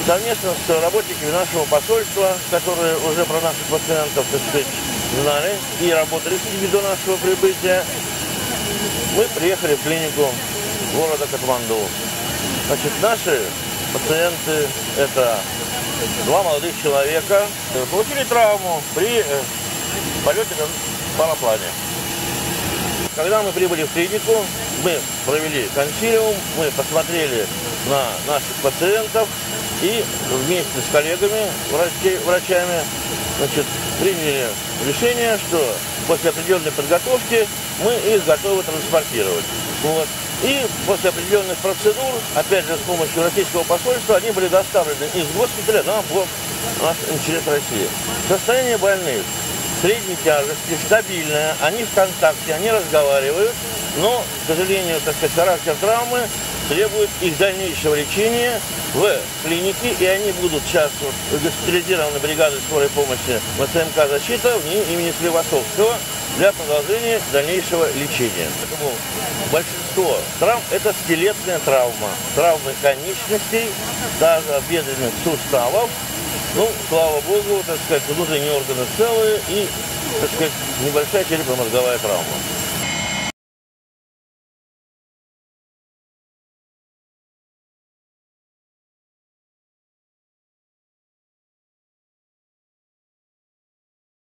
совместно с работниками нашего посольства, которые уже про наших пациентов, так сказать, знали и работали с ними до нашего прибытия, мы приехали в клинику города Катманду. Значит, наши пациенты – это два молодых человека, получили травму при полете на параплане. Когда мы прибыли в клинику, мы провели консилиум, мы посмотрели на наших пациентов и вместе с коллегами, врачами, значит, приняли решение, что после определенной подготовки мы их готовы транспортировать. Вот. И после определенных процедур, опять же, с помощью российского посольства, они были доставлены из госпиталя на борт наш МЧС России. Состояние больных средней тяжести, стабильное, они в контакте, они разговаривают, но, к сожалению, так сказать, характер травмы требует их дальнейшего лечения в клинике, и они будут сейчас госпитализированы бригадой скорой помощи ВЦМК «Защита» в НИИ имени Склифосовского для продолжения дальнейшего лечения. Поэтому большинство травм – это скелетная травма, травмы конечностей, тазобедренных суставов. Ну, слава богу, так сказать, внутренние органы целые и, так сказать, небольшая черепно-мозговая травма.